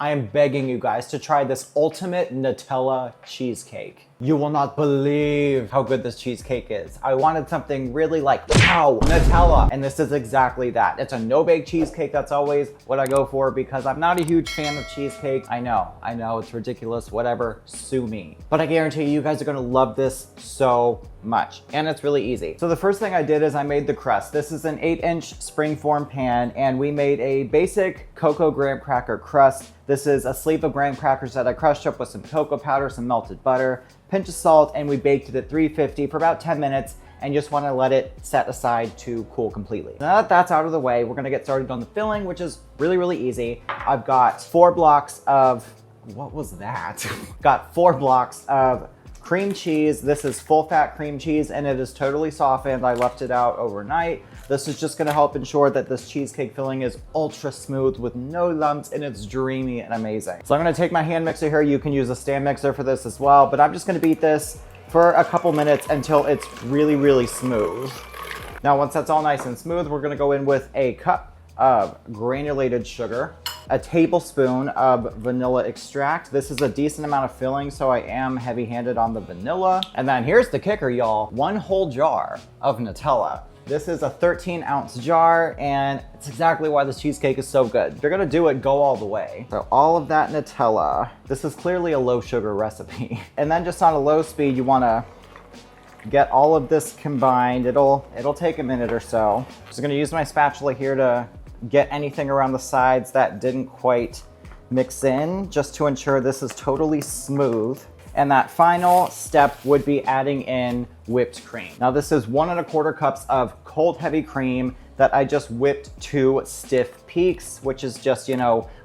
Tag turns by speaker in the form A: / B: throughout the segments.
A: I am begging you guys to try this ultimate Nutella cheesecake. You will not believe how good this cheesecake is. I wanted something really like, wow, Nutella. And this is exactly that. It's a no-bake cheesecake. That's always what I go for because I'm not a huge fan of cheesecake. I know, it's ridiculous, whatever, sue me. But I guarantee you guys are gonna love this so much. And it's really easy. So the first thing I did is I made the crust. This is an 8-inch springform pan, and we made a basic cocoa graham cracker crust. This is a sleeve of graham crackers that I crushed up with some cocoa powder, some melted butter, pinch of salt, and we baked it at 350 for about 10 minutes and just want to let it set aside to cool completely. Now that that's out of the way, we're gonna get started on the filling, which is really, really easy. I've got 4 blocks of, what was that? Got 4 blocks of cream cheese. This is full fat cream cheese and it is totally softened. I left it out overnight. This is just gonna help ensure that this cheesecake filling is ultra smooth with no lumps and it's dreamy and amazing. So I'm gonna take my hand mixer here. You can use a stand mixer for this as well, but I'm just gonna beat this for a couple minutes until it's really, really smooth. Now, once that's all nice and smooth, we're gonna go in with a cup of granulated sugar, a tablespoon of vanilla extract. This is a decent amount of filling, so I am heavy-handed on the vanilla. And then here's the kicker, y'all. 1 whole jar of Nutella. This is a 13-ounce jar, and it's exactly why this cheesecake is so good. If you're gonna do it, go all the way. So all of that Nutella. This is clearly a low sugar recipe. And then just on a low speed, you wanna get all of this combined. It'll take a minute or so. Just gonna use my spatula here to get anything around the sides that didn't quite mix in, just to ensure this is totally smooth. And that final step would be adding in whipped cream. Now this is 1 1/4 cups of cold heavy cream that I just whipped to stiff peaks, which is just,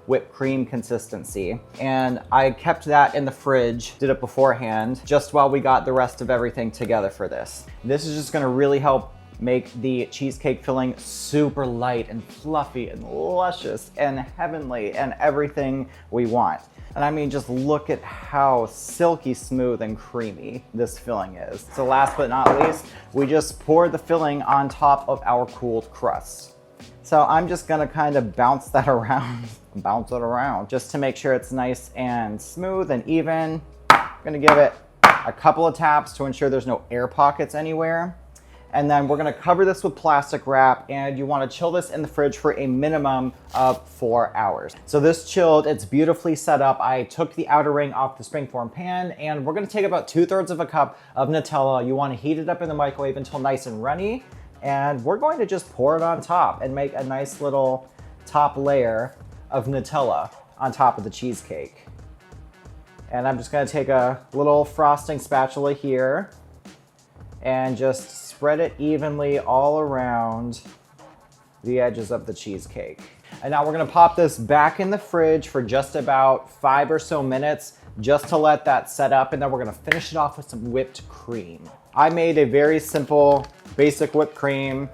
A: whipped cream consistency. And I kept that in the fridge, did it beforehand, just while we got the rest of everything together for this. This is just gonna really help make the cheesecake filling super light and fluffy and luscious and heavenly and everything we want. And I mean, just look at how silky smooth and creamy this filling is. So last but not least, we just pour the filling on top of our cooled crust. So I'm just gonna kind of bounce that around, bounce it around, just to make sure it's nice and smooth and even. I'm gonna give it a couple of taps to ensure there's no air pockets anywhere. And then we're gonna cover this with plastic wrap, and you wanna chill this in the fridge for a minimum of 4 hours. So this chilled, it's beautifully set up. I took the outer ring off the springform pan, and we're gonna take about 2/3 of a cup of Nutella. You wanna heat it up in the microwave until nice and runny, and we're going to just pour it on top and make a nice little top layer of Nutella on top of the cheesecake. And I'm just gonna take a little frosting spatula here and just spread it evenly all around the edges of the cheesecake. And now we're gonna pop this back in the fridge for just about 5 or so minutes, just to let that set up, and then we're gonna finish it off with some whipped cream. I made a very simple, basic whipped cream,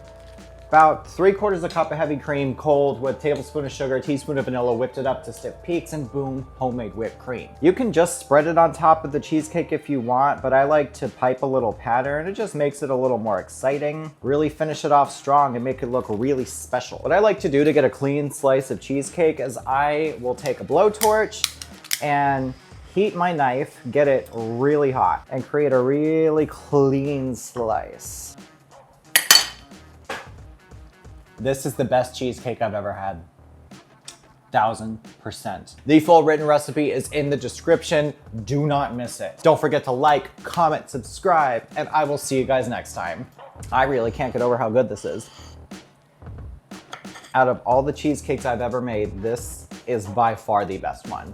A: about 3/4 cup of heavy cream, cold, with a tablespoon of sugar, a teaspoon of vanilla, whipped it up to stiff peaks, and boom, homemade whipped cream. You can just spread it on top of the cheesecake if you want, but I like to pipe a little pattern. It just makes it a little more exciting. Really finish it off strong and make it look really special. What I like to do to get a clean slice of cheesecake is I will take a blowtorch and heat my knife, get it really hot, and create a really clean slice. This is the best cheesecake I've ever had. 1000%. The full written recipe is in the description. Do not miss it. Don't forget to like, comment, subscribe, and I will see you guys next time. I really can't get over how good this is. Out of all the cheesecakes I've ever made, this is by far the best one.